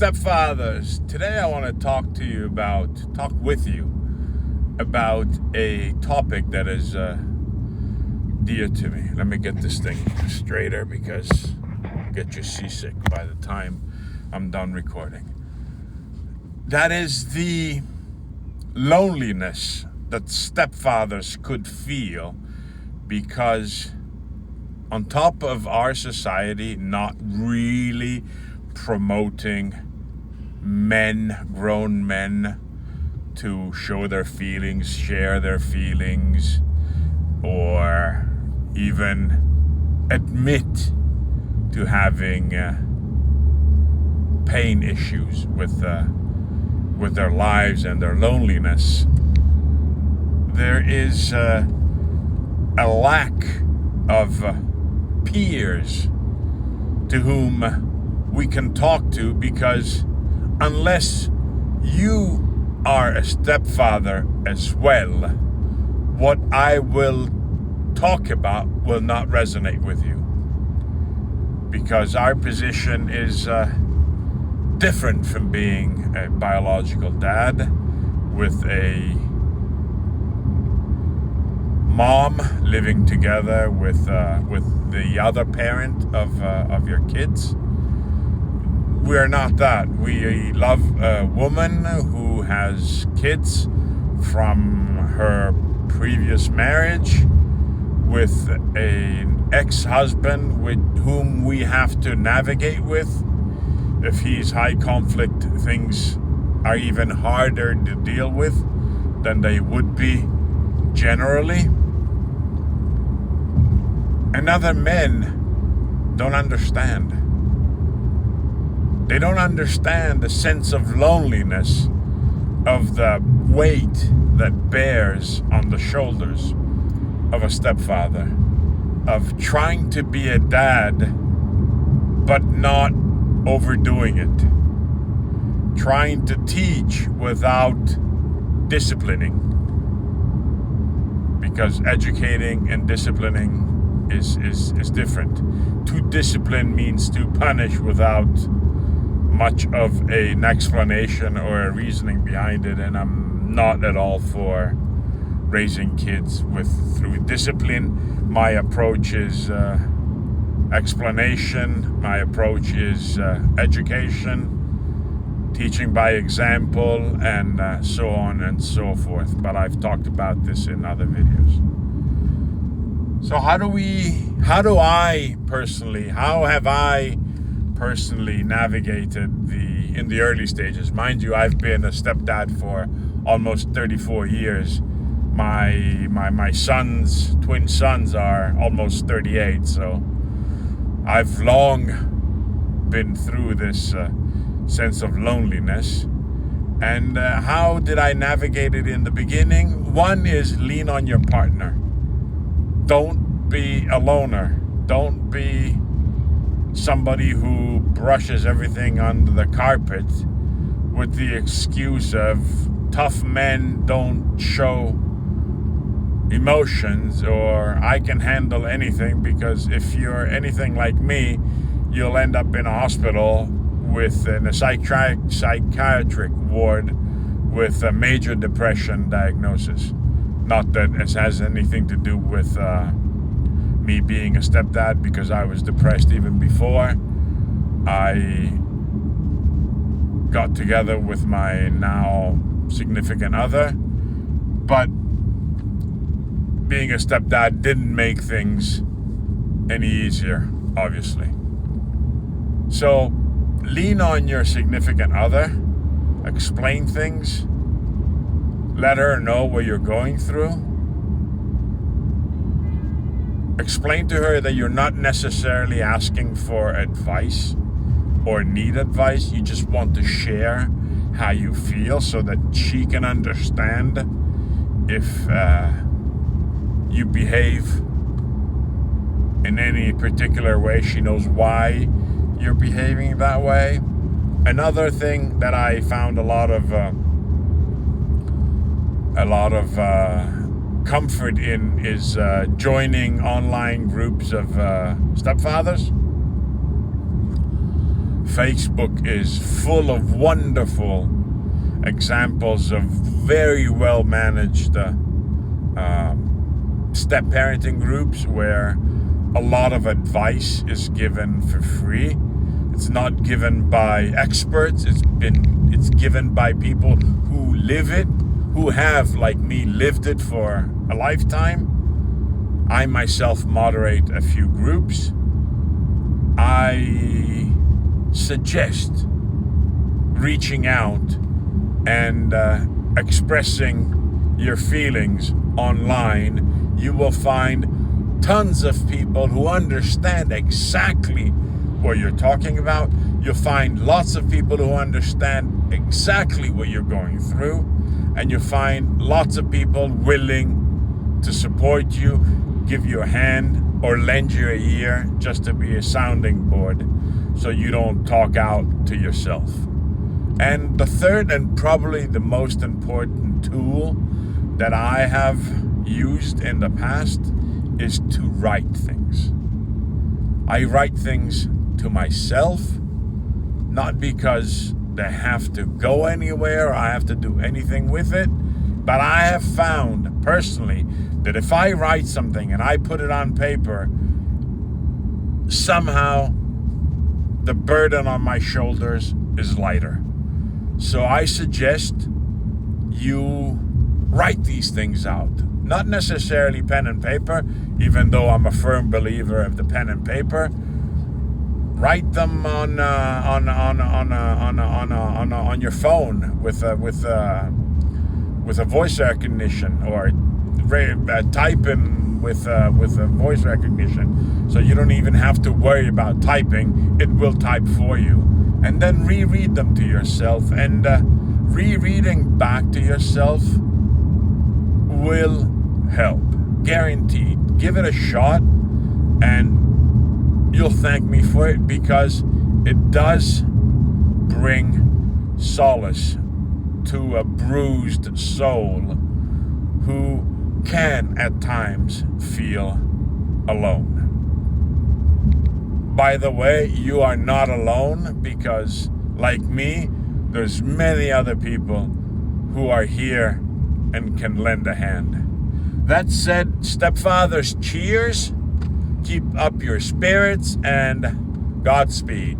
Stepfathers, today I want to talk with you about a topic that is dear to me. Let me get this thing straighter because I'll get you seasick by the time I'm done recording. That is the loneliness that stepfathers could feel because on top of our society not really promoting grown men to show their feelings, share their feelings, or even admit to having pain issues with their lives and their loneliness. There is a lack of peers to whom we can talk to, because unless you are a stepfather as well, what I will talk about will not resonate with you, because our position is different from being a biological dad with a mom living together with the other parent of your kids. We are not that. We love a woman who has kids from her previous marriage with an ex-husband with whom we have to navigate with. If he's high conflict, things are even harder to deal with than they would be generally. And other men don't understand. They don't understand the sense of loneliness, of the weight that bears on the shoulders of a stepfather, of trying to be a dad but not overdoing it, trying to teach without disciplining, because educating and disciplining is different. To discipline means to punish without much of an explanation or a reasoning behind it, and I'm not at all for raising kids through discipline. My approach is explanation. My approach is education, teaching by example, and so on and so forth. But I've talked about this in other videos. So how have I personally navigated in the early stages? Mind you, I've been a stepdad for almost 34 years. My twin sons are almost 38, so I've long been through this sense of loneliness. And how did I navigate it in the beginning? One is lean on your partner. Don't be a loner. Don't be somebody who brushes everything under the carpet with the excuse of tough men don't show emotions, or I can handle anything, because if you're anything like me, you'll end up in a hospital in a psychiatric ward with a major depression diagnosis. Not that it has anything to do with me being a stepdad, because I was depressed even before I got together with my now significant other. But being a stepdad didn't make things any easier, obviously. So lean on your significant other, explain things, let her know what you're going through. Explain to her that you're not necessarily asking for advice or need advice. You just want to share how you feel so that she can understand if you behave in any particular way. She knows why you're behaving that way. Another thing that I found a lot of comfort in is joining online groups of stepfathers. Facebook is full of wonderful examples of very well managed step parenting groups where a lot of advice is given for free. It's not given by experts. It's given by people who live it, who have, like me, lived it for a lifetime. I myself moderate a few groups. I suggest reaching out and expressing your feelings online. You will find tons of people who understand exactly what you're talking about. You'll find lots of people who understand exactly what you're going through, and you'll find lots of people willing to support you, give you a hand, or lend you a ear just to be a sounding board so you don't talk out to yourself. And the third and probably the most important tool that I have used in the past is to write things. I write things to myself, not because they have to go anywhere or I have to do anything with it, but I have found personally that if I write something and I put it on paper, somehow the burden on my shoulders is lighter. So I suggest you write these things out. Not necessarily pen and paper, even though I'm a firm believer of the pen and paper. Write them on your phone with a voice recognition, or type in with a voice recognition, so you don't even have to worry about typing. It will type for you, and then reread them to yourself. And rereading back to yourself will help, guaranteed. Give it a shot, and you'll thank me for it, because it does bring solace to a bruised soul who can at times feel alone. By the way, you are not alone, because like me, there's many other people who are here and can lend a hand. That said, stepfathers, cheers, keep up your spirits, and Godspeed.